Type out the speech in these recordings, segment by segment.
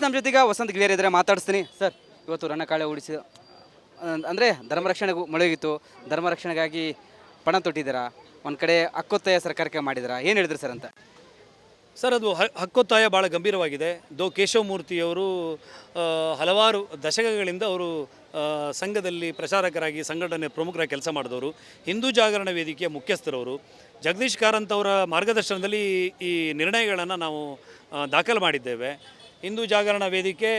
ನಮ್ಮ ಜೊತೆಗ ವಸಂತ ಗಿಳಿಯರ್ ಇದ್ರೆ ಮಾತಾಡಿಸ್ತೀನಿ ಸರ್. ಇವತ್ತು ರಣಕಾಳೆ ಉಳಿಸಿ ಅಂದರೆ ಧರ್ಮ ರಕ್ಷಣೆಗೂ ಮೊಳಗಿತ್ತು, ಧರ್ಮ ರಕ್ಷಣೆಗಾಗಿ ಪಣ ತೊಟ್ಟಿದ್ದೀರಾ, ಒಂದು ಕಡೆ ಹಕ್ಕೊತ್ತಾಯ ಸರ್ಕಾರಕ್ಕೆ ಮಾಡಿದ್ದೀರಾ, ಏನು ಹೇಳಿದ್ರಿ ಸರ್ ಅಂತ? ಸರ್, ಅದು ಹಕ್ಕೊತ್ತಾಯ ಭಾಳ ಗಂಭೀರವಾಗಿದೆ. ಕೇಶವಮೂರ್ತಿಯವರು ಹಲವಾರು ದಶಕಗಳಿಂದ ಅವರು ಸಂಘದಲ್ಲಿ ಪ್ರಚಾರಕರಾಗಿ ಸಂಘಟನೆ ಪ್ರಮುಖರಾಗಿ ಕೆಲಸ ಮಾಡಿದವರು, ಹಿಂದೂ ಜಾಗರಣ ವೇದಿಕೆಯ ಮುಖ್ಯಸ್ಥರವರು. ಜಗದೀಶ್ ಕಾರಂತ್ ಅವರ ಮಾರ್ಗದರ್ಶನದಲ್ಲಿ ಈ ನಿರ್ಣಯಗಳನ್ನು ನಾವು ದಾಖಲು ಮಾಡಿದ್ದೇವೆ. ಹಿಂದೂ ಜಾಗರಣ ವೇದಿಕೆ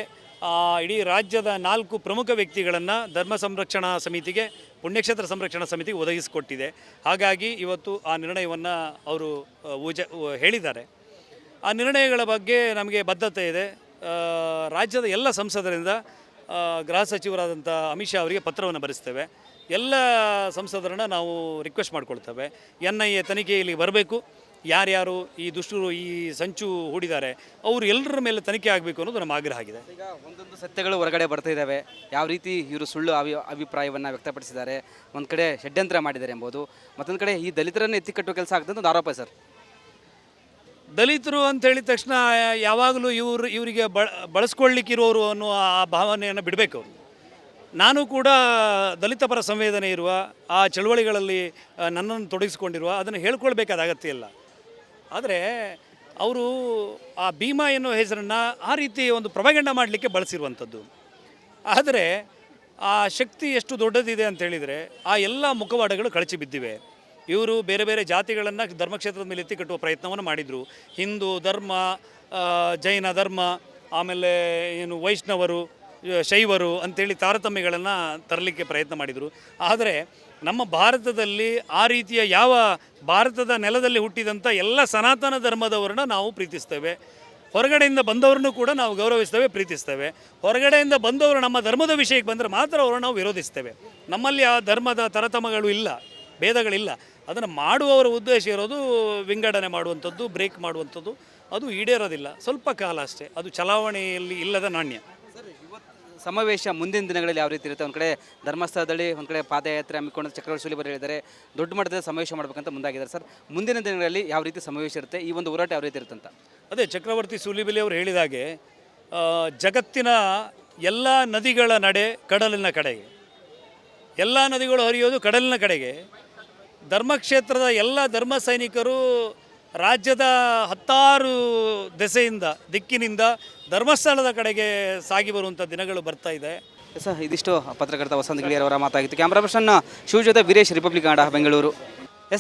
ಇಡೀ ರಾಜ್ಯದ 4 ಪ್ರಮುಖ ವ್ಯಕ್ತಿಗಳನ್ನು ಧರ್ಮ ಸಂರಕ್ಷಣಾ ಸಮಿತಿಗೆ, ಪುಣ್ಯಕ್ಷೇತ್ರ ಸಂರಕ್ಷಣಾ ಸಮಿತಿಗೆ ಒದಗಿಸಿಕೊಟ್ಟಿದೆ. ಹಾಗಾಗಿ ಇವತ್ತು ಆ ನಿರ್ಣಯವನ್ನು ಅವರು ಹೇಳಿದ್ದಾರೆ. ಆ ನಿರ್ಣಯಗಳ ಬಗ್ಗೆ ನಮಗೆ ಬದ್ಧತೆ ಇದೆ. ರಾಜ್ಯದ ಎಲ್ಲ ಸಂಸದರಿಂದ ಗೃಹ ಸಚಿವರಾದಂಥ ಅಮಿತ್ ಶಾ ಅವರಿಗೆ ಪತ್ರವನ್ನು ಬರೆಸ್ತೇವೆ. ಎಲ್ಲ ಸಂಸದರನ್ನು ನಾವು ರಿಕ್ವೆಸ್ಟ್ ಮಾಡ್ಕೊಳ್ತೇವೆ, NIA ತನಿಖೆಯಲ್ಲಿ ಬರಬೇಕು, ಯಾರ್ಯಾರು ಈ ದುಷ್ಟರು ಈ ಸಂಚು ಹೂಡಿದ್ದಾರೆ ಅವರು ಎಲ್ಲರ ಮೇಲೆ ತನಿಖೆ ಆಗಬೇಕು ಅನ್ನೋದು ನಮ್ಮ ಆಗ್ರಹ ಆಗಿದೆ. ಈಗ ಒಂದೊಂದು ಸತ್ಯಗಳು ಹೊರಗಡೆ ಬರ್ತಾ ಇದ್ದಾವೆ. ಯಾವ ರೀತಿ ಇವರು ಸುಳ್ಳು ಅಭಿಪ್ರಾಯವನ್ನು ವ್ಯಕ್ತಪಡಿಸಿದ್ದಾರೆ, ಒಂದು ಕಡೆ ಷಡ್ಯಂತ್ರ ಮಾಡಿದ್ದಾರೆ ಎಂಬುದು, ಮತ್ತೊಂದು ಕಡೆ ಈ ದಲಿತರನ್ನು ಎತ್ತಿಕಟ್ಟುವ ಕೆಲಸ ಆಗ್ತದೆ ಒಂದು ಆರೋಪ ಸರ್. ದಲಿತರು ಅಂತ ಹೇಳಿದ ತಕ್ಷಣ ಯಾವಾಗಲೂ ಇವರಿಗೆ ಬಳಸ್ಕೊಳ್ಳಿಕ್ಕಿರೋರು ಅನ್ನೋ ಆ ಭಾವನೆಯನ್ನು ಬಿಡಬೇಕು ಅವರು. ನಾನು ಕೂಡ ದಲಿತ ಪರ ಸಂವೇದನೆ ಇರುವ, ಆ ಚಳವಳಿಗಳಲ್ಲಿ ನನ್ನನ್ನು ತೊಡಗಿಸಿಕೊಂಡಿರುವ, ಅದನ್ನು ಹೇಳ್ಕೊಳ್ಬೇಕಾದ ಅಗತ್ಯ ಇಲ್ಲ. ಆದರೆ ಅವರು ಆ ಭೀಮಾ ಎನ್ನುವ ಹೆಸರನ್ನು ಆ ರೀತಿ ಒಂದು ಪ್ರಭಾಗಂಡ ಮಾಡಲಿಕ್ಕೆ ಬಳಸಿರುವಂಥದ್ದು. ಆದರೆ ಆ ಶಕ್ತಿ ಎಷ್ಟು ದೊಡ್ಡದಿದೆ ಅಂತ ಹೇಳಿದರೆ ಆ ಎಲ್ಲ ಮುಖವಾಡಗಳು ಕಳಚಿ ಬಿದ್ದಿವೆ. ಇವರು ಬೇರೆ ಬೇರೆ ಜಾತಿಗಳನ್ನು ಧರ್ಮಕ್ಷೇತ್ರದ ಮೇಲೆ ಎತ್ತಿ ಕಟ್ಟುವ ಪ್ರಯತ್ನವನ್ನು ಮಾಡಿದರು. ಹಿಂದೂ ಧರ್ಮ, ಜೈನ ಧರ್ಮ, ಆಮೇಲೆ ಏನು ವೈಷ್ಣವರು, ಶೈವರು ಅಂಥೇಳಿ ತಾರತಮ್ಯಗಳನ್ನು ತರಲಿಕ್ಕೆ ಪ್ರಯತ್ನ ಮಾಡಿದರು. ಆದರೆ ನಮ್ಮ ಭಾರತದಲ್ಲಿ ಆ ರೀತಿಯ ಭಾರತದ ನೆಲದಲ್ಲಿ ಹುಟ್ಟಿದಂಥ ಎಲ್ಲ ಸನಾತನ ಧರ್ಮದವರನ್ನ ನಾವು ಪ್ರೀತಿಸ್ತೇವೆ. ಹೊರಗಡೆಯಿಂದ ಬಂದವ್ರನ್ನೂ ಕೂಡ ನಾವು ಗೌರವಿಸ್ತೇವೆ, ಪ್ರೀತಿಸ್ತೇವೆ. ಹೊರಗಡೆಯಿಂದ ಬಂದವರು ನಮ್ಮ ಧರ್ಮದ ವಿಷಯಕ್ಕೆ ಬಂದರೆ ಮಾತ್ರ ಅವರನ್ನು ನಾವು ವಿರೋಧಿಸ್ತೇವೆ. ನಮ್ಮಲ್ಲಿ ಆ ಧರ್ಮದ ತರತಮಗಳು ಇಲ್ಲ, ಭೇದಗಳಿಲ್ಲ. ಅದನ್ನು ಮಾಡುವವರ ಉದ್ದೇಶ ಇರೋದು ವಿಂಗಡಣೆ ಮಾಡುವಂಥದ್ದು, ಬ್ರೇಕ್ ಮಾಡುವಂಥದ್ದು. ಅದು ಈಡೇರೋದಿಲ್ಲ, ಸ್ವಲ್ಪ ಕಾಲ ಅಷ್ಟೇ. ಅದು ಚಲಾವಣೆಯಲ್ಲಿ ಇಲ್ಲದ ನಾಣ್ಯ. ಸಮಾವೇಶ ಮುಂದಿನ ದಿನಗಳಲ್ಲಿ ಯಾವ ರೀತಿ ಇರುತ್ತೆ? ಒಂದು ಕಡೆ ಧರ್ಮಸ್ಥಳದಲ್ಲಿ, ಒಂದು ಕಡೆ ಪಾದಯಾತ್ರೆ ಹಮ್ಮಿಕೊಂಡು ಚಕ್ರವರ್ತಿ ಸೂಲಿಬೆಲೆ ಹೇಳಿದ್ದಾರೆ, ದೊಡ್ಡ ಮಟ್ಟದ ಸಮಾವೇಶ ಮಾಡಬೇಕಂತ ಮುಂದಾಗಿದ್ದಾರೆ ಸರ್. ಮುಂದಿನ ದಿನಗಳಲ್ಲಿ ಯಾವ ರೀತಿ ಸಮಾವೇಶ ಇರುತ್ತೆ, ಈ ಒಂದು ಹೋರಾಟ ಯಾವ ರೀತಿ ಇರುತ್ತೆ ಅಂತ? ಅದೇ ಚಕ್ರವರ್ತಿ ಸೂಲಿಬೆಲೆ ಅವರು ಹೇಳಿದಾಗೆ ಜಗತ್ತಿನ ಎಲ್ಲ ನದಿಗಳ ನಡೆ ಕಡಲಿನ ಕಡೆಗೆ, ಎಲ್ಲ ನದಿಗಳು ಹರಿಯೋದು ಕಡಲಿನ ಕಡೆಗೆ. ಧರ್ಮಕ್ಷೇತ್ರದ ಎಲ್ಲ ಧರ್ಮ ಸೈನಿಕರು ರಾಜ್ಯದ 10 ದಿಕ್ಕಿನಿಂದ ಧರ್ಮಸ್ಥಳದ ಕಡೆಗೆ ಸಾಗಿ ಬರುವಂಥ ದಿನಗಳು ಬರ್ತಾ ಇದೆ. ಸರ್, ಇದಿಷ್ಟು ಪತ್ರಕರ್ತ ವಸಂತ ಗಿಳಿಯರ್ ಅವರ ಮಾತಾಗಿತ್ತು. ಕ್ಯಾಮ್ರಾ ಪರ್ಸನ್ ಶಿವ ಜೊತೆ ವೀರೇಶ್, ರಿಪಬ್ಲಿಕ್ ಕನ್ನಡ, ಬೆಂಗಳೂರು.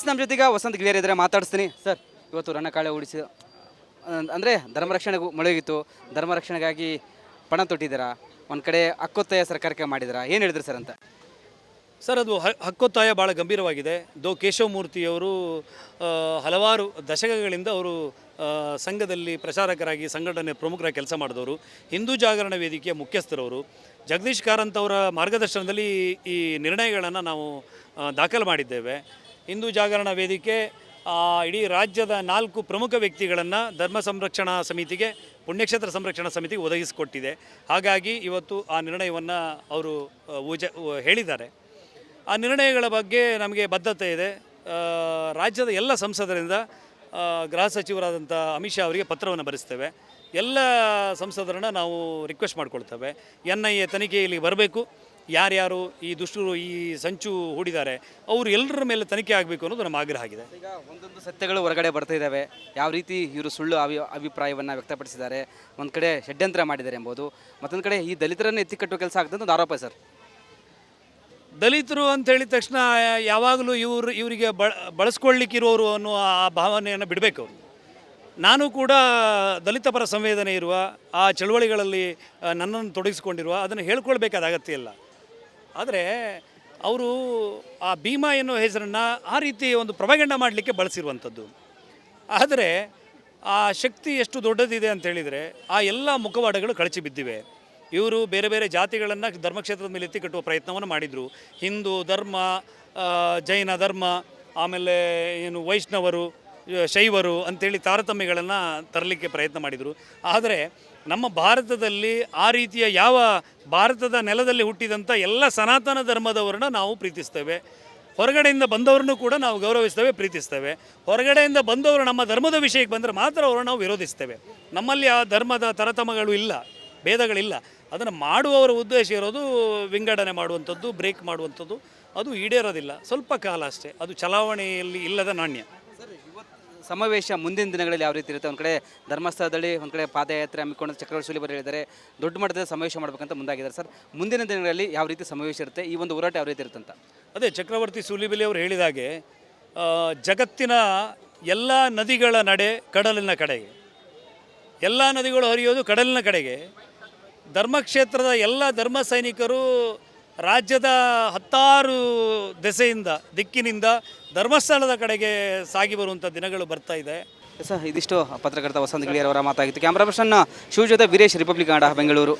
ನಮ್ಮ ಜೊತೆಗ ವಸಂತ ಗಿಳಿಯರ್ ಇದ್ರೆ ಮಾತಾಡಿಸ್ತೀನಿ ಸರ್. ಇವತ್ತು ರಣಕಾಳೆ ಉಳಿಸಿ ಅಂದರೆ ಧರ್ಮ ರಕ್ಷಣೆಗೂ ಮೊಳಗಿತ್ತು, ಧರ್ಮ ರಕ್ಷಣೆಗಾಗಿ ಪಣ ತೊಟ್ಟಿದ್ದೀರಾ, ಒಂದು ಕಡೆ ಹಕ್ಕೊತ್ತಾಯ ಸರ್ಕಾರಕ್ಕೆ ಮಾಡಿದ್ದೀರಾ, ಏನು ಹೇಳಿದ್ರಿ ಸರ್ ಅಂತ? ಸರ್, ಅದು ಹಕ್ಕೊತ್ತಾಯ ಭಾಳ ಗಂಭೀರವಾಗಿದೆ. ಕೇಶವಮೂರ್ತಿಯವರು ಹಲವಾರು ದಶಕಗಳಿಂದ ಅವರು ಸಂಘದಲ್ಲಿ ಪ್ರಚಾರಕರಾಗಿ ಸಂಘಟನೆ ಪ್ರಮುಖರಾಗಿ ಕೆಲಸ ಮಾಡಿದವರು, ಹಿಂದೂ ಜಾಗರಣ ವೇದಿಕೆಯ ಮುಖ್ಯಸ್ಥರವರು. ಜಗದೀಶ್ ಕಾರಂತ್ ಅವರ ಮಾರ್ಗದರ್ಶನದಲ್ಲಿ ಈ ನಿರ್ಣಯಗಳನ್ನು ನಾವು ದಾಖಲು ಮಾಡಿದ್ದೇವೆ. ಹಿಂದೂ ಜಾಗರಣ ವೇದಿಕೆ ಇಡೀ ರಾಜ್ಯದ 4 ಪ್ರಮುಖ ವ್ಯಕ್ತಿಗಳನ್ನು ಧರ್ಮ ಸಂರಕ್ಷಣಾ ಸಮಿತಿಗೆ, ಪುಣ್ಯಕ್ಷೇತ್ರ ಸಂರಕ್ಷಣಾ ಸಮಿತಿಗೆ ಒದಗಿಸಿಕೊಟ್ಟಿದೆ. ಹಾಗಾಗಿ ಇವತ್ತು ಆ ನಿರ್ಣಯವನ್ನು ಅವರು ಹೇಳಿದ್ದಾರೆ. ಆ ನಿರ್ಣಯಗಳ ಬಗ್ಗೆ ನಮಗೆ ಬದ್ಧತೆ ಇದೆ. ರಾಜ್ಯದ ಎಲ್ಲ ಸಂಸದರಿಂದ ಗೃಹ ಸಚಿವರಾದಂಥ ಅಮಿತ್ ಶಾ ಅವರಿಗೆ ಪತ್ರವನ್ನು ಬರೆಸ್ತೇವೆ. ಎಲ್ಲ ಸಂಸದರನ್ನು ನಾವು ರಿಕ್ವೆಸ್ಟ್ ಮಾಡ್ಕೊಳ್ತೇವೆ, NIA ತನಿಖೆಯಲ್ಲಿ ಬರಬೇಕು, ಯಾರ್ಯಾರು ಈ ದುಷ್ಟರು ಈ ಸಂಚು ಹೂಡಿದ್ದಾರೆ ಅವರು ಎಲ್ಲರ ಮೇಲೆ ತನಿಖೆ ಆಗಬೇಕು ಅನ್ನೋದು ನಮ್ಮ ಆಗ್ರಹ ಆಗಿದೆ. ಈಗ ಒಂದೊಂದು ಸತ್ಯಗಳು ಹೊರಗಡೆ ಬರ್ತಾ ಇದ್ದಾವೆ. ಯಾವ ರೀತಿ ಇವರು ಸುಳ್ಳು ಅಭಿಪ್ರಾಯವನ್ನು ವ್ಯಕ್ತಪಡಿಸಿದ್ದಾರೆ, ಒಂದು ಕಡೆ ಷಡ್ಯಂತ್ರ ಮಾಡಿದ್ದಾರೆ ಎಂಬುದು, ಮತ್ತೊಂದು ಕಡೆ ಈ ದಲಿತರನ್ನು ಎತ್ತಿಕಟ್ಟುವ ಕೆಲಸ ಆಗ್ತದೆ ಒಂದು ಆರೋಪ ಸರ್. ದಲಿತರು ಅಂತ ಹೇಳಿದ ತಕ್ಷಣ ಯಾವಾಗಲೂ ಇವರಿಗೆ ಬಳಸ್ಕೊಳ್ಳಿಕ್ಕಿರೋರು ಅನ್ನೋ ಆ ಭಾವನೆಯನ್ನು ಬಿಡಬೇಕು ಅವರು. ನಾನು ಕೂಡ ದಲಿತ ಪರ ಸಂವೇದನೆ ಇರುವ, ಆ ಚಳವಳಿಗಳಲ್ಲಿ ನನ್ನನ್ನು ತೊಡಗಿಸಿಕೊಂಡಿರುವ, ಅದನ್ನು ಹೇಳ್ಕೊಳ್ಬೇಕಾದ ಅಗತ್ಯ ಇಲ್ಲ. ಆದರೆ ಅವರು ಆ ಭೀಮಾ ಎನ್ನುವ ಹೆಸರನ್ನು ಆ ರೀತಿ ಒಂದು ಪ್ರಭಾಗಂಡ ಮಾಡಲಿಕ್ಕೆ ಬಳಸಿರುವಂಥದ್ದು. ಆದರೆ ಆ ಶಕ್ತಿ ಎಷ್ಟು ದೊಡ್ಡದಿದೆ ಅಂತ ಹೇಳಿದರೆ ಆ ಎಲ್ಲ ಮುಖವಾಡಗಳು ಕಳಚಿ ಬಿದ್ದಿವೆ. ಇವರು ಬೇರೆ ಬೇರೆ ಜಾತಿಗಳನ್ನು ಧರ್ಮಕ್ಷೇತ್ರದ ಮೇಲೆ ಎತ್ತಿ ಕಟ್ಟುವ ಪ್ರಯತ್ನವನ್ನು ಮಾಡಿದರು. ಹಿಂದೂ ಧರ್ಮ, ಜೈನ ಧರ್ಮ, ಆಮೇಲೆ ಏನು ವೈಷ್ಣವರು, ಶೈವರು ಅಂಥೇಳಿ ತಾರತಮ್ಯಗಳನ್ನು ತರಲಿಕ್ಕೆ ಪ್ರಯತ್ನ ಮಾಡಿದರು. ಆದರೆ ನಮ್ಮ ಭಾರತದಲ್ಲಿ ಆ ರೀತಿಯ ಭಾರತದ ನೆಲದಲ್ಲಿ ಹುಟ್ಟಿದಂಥ ಎಲ್ಲ ಸನಾತನ ಧರ್ಮದವರನ್ನ ನಾವು ಪ್ರೀತಿಸ್ತೇವೆ. ಹೊರಗಡೆಯಿಂದ ಬಂದವ್ರನ್ನೂ ಕೂಡ ನಾವು ಗೌರವಿಸ್ತೇವೆ, ಪ್ರೀತಿಸ್ತೇವೆ. ಹೊರಗಡೆಯಿಂದ ಬಂದವರು ನಮ್ಮ ಧರ್ಮದ ವಿಷಯಕ್ಕೆ ಬಂದರೆ ಮಾತ್ರ ಅವರನ್ನು ನಾವು ವಿರೋಧಿಸ್ತೇವೆ. ನಮ್ಮಲ್ಲಿ ಆ ಧರ್ಮದ ತರತಮಗಳು ಇಲ್ಲ, ಭೇದಗಳಿಲ್ಲ. ಅದನ್ನು ಮಾಡುವವರ ಉದ್ದೇಶ ಇರೋದು ವಿಂಗಡಣೆ ಮಾಡುವಂಥದ್ದು, ಬ್ರೇಕ್ ಮಾಡುವಂಥದ್ದು. ಅದು ಈಡೇರೋದಿಲ್ಲ, ಸ್ವಲ್ಪ ಕಾಲ ಅಷ್ಟೇ. ಅದು ಚಲಾವಣೆಯಲ್ಲಿ ಇಲ್ಲದ ನಾಣ್ಯ. ಸಮಾವೇಶ ಮುಂದಿನ ದಿನಗಳಲ್ಲಿ ಯಾವ ರೀತಿ ಇರುತ್ತೆ? ಒಂದು ಕಡೆ ಧರ್ಮಸ್ಥಳದಲ್ಲಿ, ಒಂದು ಕಡೆ ಪಾದಯಾತ್ರೆ ಹಮ್ಮಿಕೊಂಡು ಚಕ್ರವರ್ತಿ ಸೂಲಿಬೆಲೆ ಹೇಳಿದ್ದಾರೆ, ದೊಡ್ಡ ಮಟ್ಟದ ಸಮಾವೇಶ ಮಾಡಬೇಕಂತ ಮುಂದಾಗಿದ್ದಾರೆ ಸರ್. ಮುಂದಿನ ದಿನಗಳಲ್ಲಿ ಯಾವ ರೀತಿ ಸಮಾವೇಶ ಇರುತ್ತೆ, ಈ ಒಂದು ಹೋರಾಟ ಯಾವ ರೀತಿ ಇರುತ್ತೆ ಅಂತ? ಅದೇ ಚಕ್ರವರ್ತಿ ಸೂಲಿಬೆಲೆ ಅವರು ಹೇಳಿದ ಹಾಗೆ ಜಗತ್ತಿನ ಎಲ್ಲ ನದಿಗಳ ನಡೆ ಕಡಲಿನ ಕಡೆಗೆ, ಎಲ್ಲ ನದಿಗಳು ಹರಿಯೋದು ಕಡಲಿನ ಕಡೆಗೆ. ಧರ್ಮಕ್ಷೇತ್ರದ ಎಲ್ಲ ಧರ್ಮ ಸೈನಿಕರು ರಾಜ್ಯದ 16 ದೆಸೆಯಿಂದ, ದಿಕ್ಕಿನಿಂದ ಧರ್ಮಸ್ಥಳದ ಕಡೆಗೆ ಸಾಗಿ ಬರುವಂಥ ದಿನಗಳು ಬರ್ತಾ ಇದೆ. ಸರ್, ಇದಿಷ್ಟು ಪತ್ರಕರ್ತ ವಸಂತ್ ಗಿಳಿಯರವರ ಮಾತಾಗಿತ್ತು. ಕ್ಯಾಮ್ರಾ ಪರ್ಸನ್ ಶಿವ ಜೊತೆ ವೀರೇಶ್, ರಿಪಬ್ಲಿಕ್ ಕನ್ನಡ, ಬೆಂಗಳೂರು.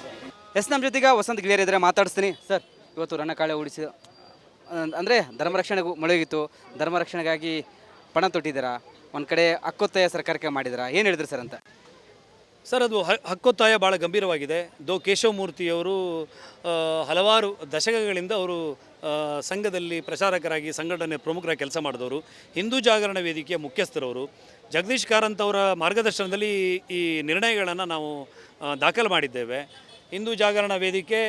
ನಮ್ಮ ಜೊತೆಗೆ ವಸಂತ್ ಗಿಳಿಯರ್ ಇದ್ದರೆ ಮಾತಾಡಿಸ್ತೀನಿ. ಸರ್, ಇವತ್ತು ರಣಕಾಳೆ ಉಳಿಸಿ ಅಂದರೆ ಧರ್ಮ ರಕ್ಷಣೆಗೂ ಮೊಳಗಿತ್ತು, ಧರ್ಮ ರಕ್ಷಣೆಗಾಗಿ ಪಣ ತೊಟ್ಟಿದ್ದೀರಾ, ಒಂದು ಕಡೆ ಹಕ್ಕೊತ್ತಾಯ ಸರ್ಕಾರಕ್ಕೆ ಮಾಡಿದ್ದೀರಾ, ಏನು ಹೇಳಿದ್ರಿ ಸರ್ ಅಂತ? ಸರ್, ಅದು ಹಕ್ಕೊತ್ತಾಯ ಭಾಳ ಗಂಭೀರವಾಗಿದೆ. ಕೇಶವಮೂರ್ತಿಯವರು ಹಲವಾರು ದಶಕಗಳಿಂದ ಅವರು ಸಂಘದಲ್ಲಿ ಪ್ರಚಾರಕರಾಗಿ, ಸಂಘಟನೆ ಪ್ರಮುಖರಾಗಿ ಕೆಲಸ ಮಾಡಿದವರು, ಹಿಂದೂ ಜಾಗರಣ ವೇದಿಕೆಯ ಮುಖ್ಯಸ್ಥರವರು. ಜಗದೀಶ್ ಕಾರಂತ್ ಅವರ ಮಾರ್ಗದರ್ಶನದಲ್ಲಿ ಈ ನಿರ್ಣಯಗಳನ್ನು ನಾವು ದಾಖಲು ಮಾಡಿದ್ದೇವೆ. ಹಿಂದೂ ಜಾಗರಣ ವೇದಿಕೆ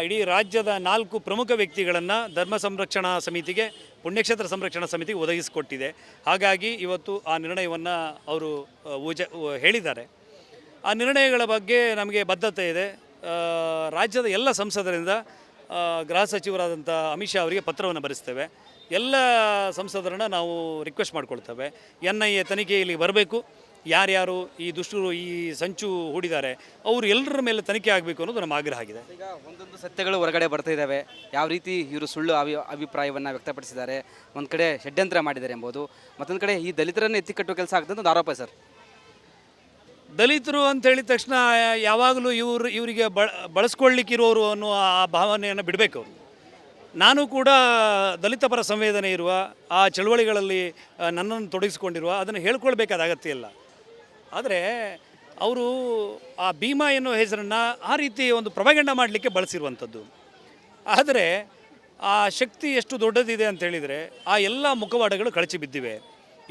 ಇಡೀ ರಾಜ್ಯದ 4 ಪ್ರಮುಖ ವ್ಯಕ್ತಿಗಳನ್ನು ಧರ್ಮ ಸಂರಕ್ಷಣಾ ಸಮಿತಿಗೆ, ಪುಣ್ಯಕ್ಷೇತ್ರ ಸಂರಕ್ಷಣಾ ಸಮಿತಿಗೆ ಒದಗಿಸಿಕೊಟ್ಟಿದೆ. ಹಾಗಾಗಿ ಇವತ್ತು ಆ ನಿರ್ಣಯವನ್ನು ಅವರು ಹೇಳಿದ್ದಾರೆ. ಆ ನಿರ್ಣಯಗಳ ಬಗ್ಗೆ ನಮಗೆ ಬದ್ಧತೆ ಇದೆ. ರಾಜ್ಯದ ಎಲ್ಲ ಸಂಸದರಿಂದ ಗೃಹ ಸಚಿವರಾದಂಥ ಅಮಿತ್ ಶಾ ಅವರಿಗೆ ಪತ್ರವನ್ನು ಬರೆಸ್ತೇವೆ. ಎಲ್ಲ ಸಂಸದರನ್ನು ನಾವು ರಿಕ್ವೆಸ್ಟ್ ಮಾಡ್ಕೊಳ್ತೇವೆ, NIA ತನಿಖೆ ಇಲ್ಲಿ ಬರಬೇಕು, ಯಾರ್ಯಾರು ಈ ದುಷ್ಟರು ಈ ಸಂಚು ಹೂಡಿದ್ದಾರೆ ಅವರು ಎಲ್ಲರ ಮೇಲೆ ತನಿಖೆ ಆಗಬೇಕು ಅನ್ನೋದು ನಮ್ಮ ಆಗ್ರಹ ಆಗಿದೆ. ಈಗ ಒಂದೊಂದು ಸತ್ಯಗಳು ಹೊರಗಡೆ ಬರ್ತಾ ಇದ್ದಾವೆ. ಯಾವ ರೀತಿ ಇವರು ಸುಳ್ಳು ಅಭಿಪ್ರಾಯವನ್ನು ವ್ಯಕ್ತಪಡಿಸಿದ್ದಾರೆ, ಒಂದು ಕಡೆ ಷಡ್ಯಂತ್ರ ಮಾಡಿದ್ದಾರೆ ಎಂಬುದು, ಮತ್ತೊಂದು ಕಡೆ ಈ ದಲಿತರನ್ನು ಎತ್ತಿಕಟ್ಟುವ ಕೆಲಸ ಆಗ್ತದೆ ಒಂದು ಆರೋಪ ಸರ್. ದಲಿತರು ಅಂತ ಹೇಳಿದ ತಕ್ಷಣ ಯಾವಾಗಲೂ ಇವರಿಗೆ ಬಳಸ್ಕೊಳ್ಳಿಕ್ಕಿರೋರು ಅನ್ನೋ ಆ ಭಾವನೆಯನ್ನು ಬಿಡಬೇಕು ಅವರು. ನಾನು ಕೂಡ ದಲಿತ ಪರ ಸಂವೇದನೆ ಇರುವ, ಆ ಚಳವಳಿಗಳಲ್ಲಿ ನನ್ನನ್ನು ತೊಡಗಿಸಿಕೊಂಡಿರುವ, ಅದನ್ನು ಹೇಳ್ಕೊಳ್ಬೇಕಾದ ಅಗತ್ಯ ಇಲ್ಲ. ಆದರೆ ಅವರು ಆ ಭೀಮಾ ಎನ್ನುವ ಹೆಸರನ್ನು ಆ ರೀತಿ ಒಂದು ಪ್ರಭಾಗಂಡ ಮಾಡಲಿಕ್ಕೆ ಬಳಸಿರುವಂಥದ್ದು. ಆದರೆ ಆ ಶಕ್ತಿ ಎಷ್ಟು ದೊಡ್ಡದಿದೆ ಅಂತ ಹೇಳಿದರೆ ಆ ಎಲ್ಲ ಮುಖವಾಡಗಳು ಕಳಚಿ ಬಿದ್ದಿವೆ.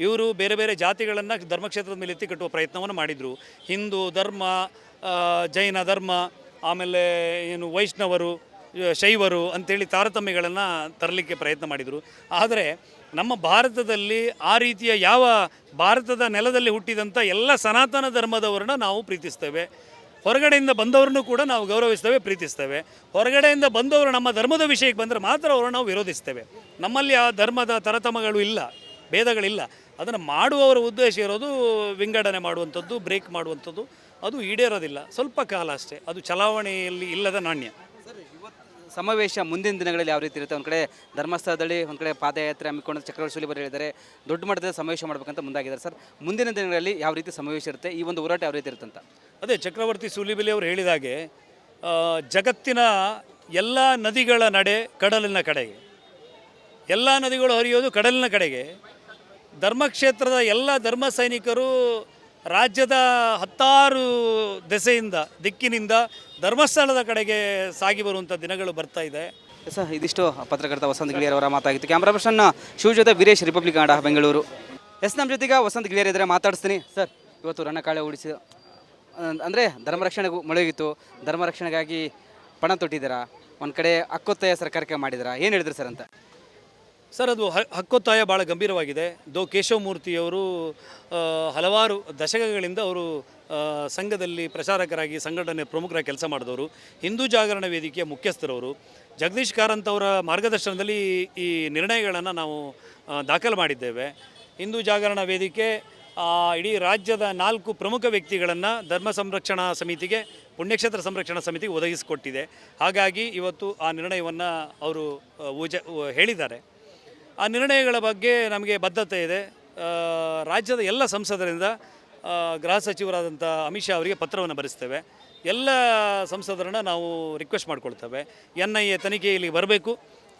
ಇವರು ಬೇರೆ ಬೇರೆ ಜಾತಿಗಳನ್ನು ಧರ್ಮಕ್ಷೇತ್ರದ ಮೇಲೆ ಎತ್ತಿ ಕಟ್ಟುವ ಪ್ರಯತ್ನವನ್ನು ಮಾಡಿದರು. ಹಿಂದೂ ಧರ್ಮ, ಜೈನ ಧರ್ಮ, ಆಮೇಲೆ ಏನು ವೈಷ್ಣವರು, ಶೈವರು ಅಂಥೇಳಿ ತಾರತಮ್ಯಗಳನ್ನು ತರಲಿಕ್ಕೆ ಪ್ರಯತ್ನ ಮಾಡಿದರು. ಆದರೆ ನಮ್ಮ ಭಾರತದಲ್ಲಿ ಆ ರೀತಿಯ ಭಾರತದ ನೆಲದಲ್ಲಿ ಹುಟ್ಟಿದಂಥ ಎಲ್ಲ ಸನಾತನ ಧರ್ಮದವರನ್ನ ನಾವು ಪ್ರೀತಿಸ್ತೇವೆ. ಹೊರಗಡೆಯಿಂದ ಬಂದವ್ರನ್ನೂ ಕೂಡ ನಾವು ಗೌರವಿಸ್ತೇವೆ, ಪ್ರೀತಿಸ್ತೇವೆ. ಹೊರಗಡೆಯಿಂದ ಬಂದವರು ನಮ್ಮ ಧರ್ಮದ ವಿಷಯಕ್ಕೆ ಬಂದರೆ ಮಾತ್ರ ಅವರನ್ನು ನಾವು ವಿರೋಧಿಸ್ತೇವೆ. ನಮ್ಮಲ್ಲಿ ಆ ಧರ್ಮದ ತರತಮಗಳು ಇಲ್ಲ, ಭೇದಗಳಿಲ್ಲ. ಅದನ್ನು ಮಾಡುವವರ ಉದ್ದೇಶ ಇರೋದು ವಿಂಗಡಣೆ ಮಾಡುವಂಥದ್ದು, ಬ್ರೇಕ್ ಮಾಡುವಂಥದ್ದು. ಅದು ಈಡೇರೋದಿಲ್ಲ, ಸ್ವಲ್ಪ ಕಾಲ ಅಷ್ಟೇ. ಅದು ಚಲಾವಣೆಯಲ್ಲಿ ಇಲ್ಲದ ನಾಣ್ಯ. ಸಮಾವೇಶ ಮುಂದಿನ ದಿನಗಳಲ್ಲಿ ಯಾವ ರೀತಿ ಇರುತ್ತೆ? ಒಂದು ಕಡೆ ಧರ್ಮಸ್ಥಳದಲ್ಲಿ, ಒಂದು ಕಡೆ ಪಾದಯಾತ್ರೆ ಹಮ್ಮಿಕೊಂಡು ಚಕ್ರವರ್ತಿ ಸೂಲಿಬೆಲೆ ಹೇಳಿದ್ದಾರೆ, ದೊಡ್ಡ ಮಟ್ಟದ ಸಮಾವೇಶ ಮಾಡಬೇಕಂತ ಮುಂದಾಗಿದ್ದಾರೆ ಸರ್. ಮುಂದಿನ ದಿನಗಳಲ್ಲಿ ಯಾವ ರೀತಿ ಸಮಾವೇಶ ಇರುತ್ತೆ, ಈ ಒಂದು ಹೋರಾಟ ಯಾವ ರೀತಿ ಇರುತ್ತೆ ಅಂತ? ಅದೇ ಚಕ್ರವರ್ತಿ ಸೂಲಿಬೆಲೆ ಅವರು ಹೇಳಿದಾಗೆ ಜಗತ್ತಿನ ಎಲ್ಲ ನದಿಗಳ ನಡೆ ಕಡಲಿನ ಕಡೆಗೆ, ಎಲ್ಲ ನದಿಗಳು ಹರಿಯೋದು ಕಡಲಿನ ಕಡೆಗೆ. ಧರ್ಮಕ್ಷೇತ್ರದ ಎಲ್ಲ ಧರ್ಮ ಸೈನಿಕರು ರಾಜ್ಯದ 16 ದೆಸೆಯಿಂದ, ದಿಕ್ಕಿನಿಂದ ಧರ್ಮಸ್ಥಳದ ಕಡೆಗೆ ಸಾಗಿ ಬರುವಂಥ ದಿನಗಳು ಬರ್ತಾ ಇದೆ. ಸರ್, ಇದಿಷ್ಟು ಪತ್ರಕರ್ತ ವಸಂತ್ ಗಿಳಿಯರವರ ಮಾತಾಗಿತ್ತು. ಕ್ಯಾಮ್ರಾ ಪರ್ಸನ್ ಶಿವ ಜೊತೆ ವೀರೇಶ್, ರಿಪಬ್ಲಿಕ್ ಕನ್ನಡ, ಬೆಂಗಳೂರು. ನಮ್ಮ ಜೊತೆಗೆ ವಸಂತ್ ಗಿಳಿಯರ್ ಇದ್ದರೆ ಮಾತಾಡಿಸ್ತೀನಿ. ಸರ್, ಇವತ್ತು ರಣಕಾಳೆ ಉಳಿಸಿ ಅಂದರೆ ಧರ್ಮ ರಕ್ಷಣೆಗೂ ಮೊಳಗಿತ್ತು, ಧರ್ಮ ರಕ್ಷಣೆಗಾಗಿ ಪಣ ತೊಟ್ಟಿದ್ದೀರಾ, ಒಂದು ಕಡೆ ಹಕ್ಕೊತ್ತಾಯ ಸರ್ಕಾರಕ್ಕೆ ಮಾಡಿದ್ದೀರಾ, ಏನು ಹೇಳಿದ್ರಿ ಸರ್ ಅಂತ? ಸರ್, ಅದು ಹಕ್ಕೊತ್ತಾಯ ಭಾಳ ಗಂಭೀರವಾಗಿದೆ. ಕೇಶವಮೂರ್ತಿಯವರು ಹಲವಾರು ದಶಕಗಳಿಂದ ಅವರು ಸಂಘದಲ್ಲಿ ಪ್ರಚಾರಕರಾಗಿ, ಸಂಘಟನೆ ಪ್ರಮುಖರಾಗಿ ಕೆಲಸ ಮಾಡಿದವರು, ಹಿಂದೂ ಜಾಗರಣ ವೇದಿಕೆಯ ಮುಖ್ಯಸ್ಥರವರು. ಜಗದೀಶ್ ಕಾರಂತ್ ಅವರ ಮಾರ್ಗದರ್ಶನದಲ್ಲಿ ಈ ನಿರ್ಣಯಗಳನ್ನು ನಾವು ದಾಖಲು ಮಾಡಿದ್ದೇವೆ. ಹಿಂದೂ ಜಾಗರಣ ವೇದಿಕೆ ಇಡೀ ರಾಜ್ಯದ 4 ಪ್ರಮುಖ ವ್ಯಕ್ತಿಗಳನ್ನು ಧರ್ಮ ಸಂರಕ್ಷಣಾ ಸಮಿತಿಗೆ, ಪುಣ್ಯಕ್ಷೇತ್ರ ಸಂರಕ್ಷಣಾ ಸಮಿತಿಗೆ ಒದಗಿಸಿಕೊಟ್ಟಿದೆ. ಹಾಗಾಗಿ ಇವತ್ತು ಆ ನಿರ್ಣಯವನ್ನು ಅವರು ಹೇಳಿದ್ದಾರೆ. ಆ ನಿರ್ಣಯಗಳ ಬಗ್ಗೆ ನಮಗೆ ಬದ್ಧತೆ ಇದೆ. ರಾಜ್ಯದ ಎಲ್ಲ ಸಂಸದರಿಂದ ಗೃಹ ಸಚಿವರಾದಂಥ ಅಮಿತ್ ಶಾ ಅವರಿಗೆ ಪತ್ರವನ್ನು ಬರೆಸ್ತೇವೆ. ಎಲ್ಲ ಸಂಸದರನ್ನು ನಾವು ರಿಕ್ವೆಸ್ಟ್ ಮಾಡ್ಕೊಳ್ತೇವೆ, NIA ತನಿಖೆ ಇಲ್ಲಿ ಬರಬೇಕು,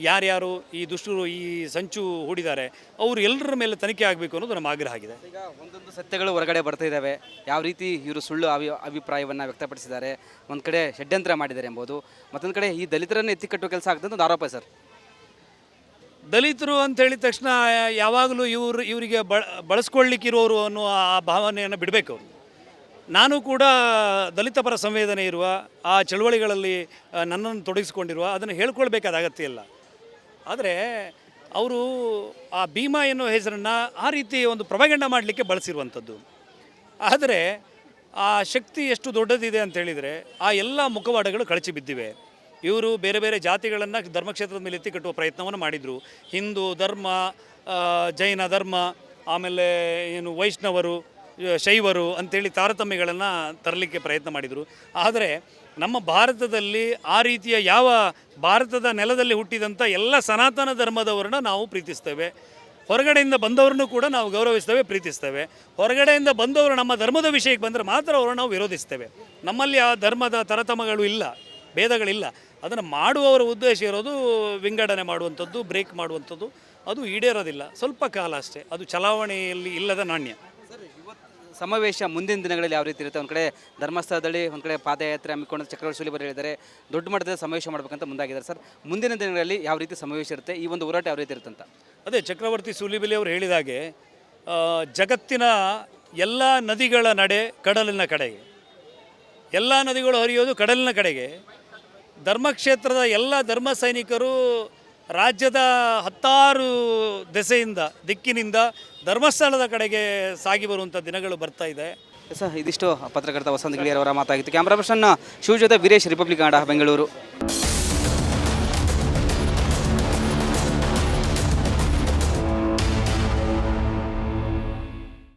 ಯಾರ್ಯಾರು ಈ ದುಷ್ಟರು ಈ ಸಂಚು ಹೂಡಿದ್ದಾರೆ ಅವರು ಎಲ್ಲರ ಮೇಲೆ ತನಿಖೆ ಆಗಬೇಕು ಅನ್ನೋದು ನಮ್ಮ ಆಗ್ರಹ ಆಗಿದೆ. ಈಗ ಒಂದೊಂದು ಸತ್ಯಗಳು ಹೊರಗಡೆ ಬರ್ತಾ ಇದ್ದಾವೆ. ಯಾವ ರೀತಿ ಇವರು ಸುಳ್ಳು ಅಭಿಪ್ರಾಯವನ್ನು ವ್ಯಕ್ತಪಡಿಸಿದ್ದಾರೆ, ಒಂದು ಕಡೆ ಷಡ್ಯಂತ್ರ ಮಾಡಿದ್ದಾರೆ ಎಂಬುದು, ಮತ್ತೊಂದು ಕಡೆ ಈ ದಲಿತರನ್ನು ಎತ್ತಿಕಟ್ಟುವ ಕೆಲಸ ಆಗ್ತದೆ ಒಂದು ಆರೋಪ ಸರ್. ದಲಿತರು ಅಂತ ಹೇಳಿದ ತಕ್ಷಣ ಯಾವಾಗಲೂ ಇವರಿಗೆ ಬಳಸ್ಕೊಳ್ಳಿಕ್ಕಿರೋರು ಅನ್ನೋ ಆ ಭಾವನೆಯನ್ನು ಬಿಡಬೇಕು ಅವರು. ನಾನು ಕೂಡ ದಲಿತ ಪರ ಸಂವೇದನೆ ಇರುವ ಆ ಚಳುವಳಿಗಳಲ್ಲಿ ನನ್ನನ್ನು ತೊಡಗಿಸಿಕೊಂಡಿರುವ ಅದನ್ನು ಹೇಳ್ಕೊಳ್ಬೇಕಾದ ಅಗತ್ಯ ಇಲ್ಲ. ಆದರೆ ಅವರು ಆ ಭೀಮಾ ಎನ್ನುವ ಹೆಸರನ್ನು ಆ ರೀತಿ ಒಂದು ಪ್ರೊಪಗಂಡ ಮಾಡಲಿಕ್ಕೆ ಬಳಸಿರುವಂಥದ್ದು. ಆದರೆ ಆ ಶಕ್ತಿ ಎಷ್ಟು ದೊಡ್ಡದಿದೆ ಅಂತ ಹೇಳಿದರೆ ಆ ಎಲ್ಲ ಮುಖವಾಡಗಳು ಕಳಚಿ ಬಿದ್ದಿವೆ. ಇವರು ಬೇರೆ ಬೇರೆ ಜಾತಿಗಳನ್ನು ಧರ್ಮಕ್ಷೇತ್ರದ ಮೇಲೆ ಎತ್ತಿ ಕಟ್ಟುವ ಪ್ರಯತ್ನವನ್ನು ಮಾಡಿದರು. ಹಿಂದೂ ಧರ್ಮ, ಜೈನ ಧರ್ಮ, ಆಮೇಲೆ ಏನು ವೈಷ್ಣವರು, ಶೈವರು ಅಂಥೇಳಿ ತಾರತಮ್ಯಗಳನ್ನು ತರಲಿಕ್ಕೆ ಪ್ರಯತ್ನ ಮಾಡಿದರು. ಆದರೆ ನಮ್ಮ ಭಾರತದಲ್ಲಿ ಆ ರೀತಿಯ ಯಾವ ಭಾರತದ ನೆಲದಲ್ಲಿ ಹುಟ್ಟಿದಂಥ ಎಲ್ಲ ಸನಾತನ ಧರ್ಮದವರನ್ನ ನಾವು ಪ್ರೀತಿಸ್ತೇವೆ. ಹೊರಗಡೆಯಿಂದ ಬಂದವ್ರನ್ನೂ ಕೂಡ ನಾವು ಗೌರವಿಸ್ತೇವೆ, ಪ್ರೀತಿಸ್ತೇವೆ. ಹೊರಗಡೆಯಿಂದ ಬಂದವರು ನಮ್ಮ ಧರ್ಮದ ವಿಷಯಕ್ಕೆ ಬಂದರೆ ಮಾತ್ರ ಅವರನ್ನು ನಾವು ವಿರೋಧಿಸ್ತೇವೆ. ನಮ್ಮಲ್ಲಿ ಆ ಧರ್ಮದ ತರತಮಗಳು ಇಲ್ಲ, ಭೇದಗಳಿಲ್ಲ. ಅದನ್ನು ಮಾಡುವವರ ಉದ್ದೇಶ ಇರೋದು ವಿಂಗಡಣೆ ಮಾಡುವಂಥದ್ದು, ಬ್ರೇಕ್ ಮಾಡುವಂಥದ್ದು. ಅದು ಈಡೇರೋದಿಲ್ಲ, ಸ್ವಲ್ಪ ಕಾಲ ಅಷ್ಟೇ. ಅದು ಚಲಾವಣೆಯಲ್ಲಿ ಇಲ್ಲದ ನಾಣ್ಯ. ಸಮಾವೇಶ ಮುಂದಿನ ದಿನಗಳಲ್ಲಿ ಯಾವ ರೀತಿ ಇರುತ್ತೆ? ಒಂದು ಕಡೆ ಧರ್ಮಸ್ಥಳದಲ್ಲಿ, ಒಂದು ಕಡೆ ಪಾದಯಾತ್ರೆ ಹಮ್ಮಿಕೊಂಡು ಚಕ್ರವರ್ತಿ ಸೂಲಿಬೆಲೆ ಹೇಳಿದ್ದಾರೆ, ದೊಡ್ಡ ಮಟ್ಟದ ಸಮಾವೇಶ ಮಾಡಬೇಕಂತ ಮುಂದಾಗಿದ್ದಾರೆ. ಸರ್, ಮುಂದಿನ ದಿನಗಳಲ್ಲಿ ಯಾವ ರೀತಿ ಸಮಾವೇಶ ಇರುತ್ತೆ, ಈ ಒಂದು ಹೋರಾಟ ಯಾವ ರೀತಿ ಇರುತ್ತೆ ಅಂತ? ಅದೇ ಚಕ್ರವರ್ತಿ ಸೂಲಿಬೆಲೆ ಅವರು ಹೇಳಿದಾಗೆ ಜಗತ್ತಿನ ಎಲ್ಲ ನದಿಗಳ ನಡೆ ಕಡಲಿನ ಕಡೆಗೆ, ಎಲ್ಲ ನದಿಗಳು ಹರಿಯೋದು ಕಡಲಿನ ಕಡೆಗೆ. ಧರ್ಮಕ್ಷೇತ್ರದ ಎಲ್ಲ ಧರ್ಮ ಸೈನಿಕರು ರಾಜ್ಯದ 16 ದಿಕ್ಕಿನಿಂದ ಧರ್ಮಸ್ಥಳದ ಕಡೆಗೆ ಸಾಗಿ ಬರುವಂಥ ದಿನಗಳು ಬರ್ತಾ ಇದೆ. ಸರ್, ಇದಿಷ್ಟು ಪತ್ರಕರ್ತ ವಸಂತ್ ಗಿಳಿಯರವರ ಮಾತಾಗಿತ್ತು. ಕ್ಯಾಮ್ರಾ ಪರ್ಸನ್ ಶಿವ ಜೊತೆ ವೀರೇಶ್, ರಿಪಬ್ಲಿಕ್ ಕನ್ನಡ, ಬೆಂಗಳೂರು.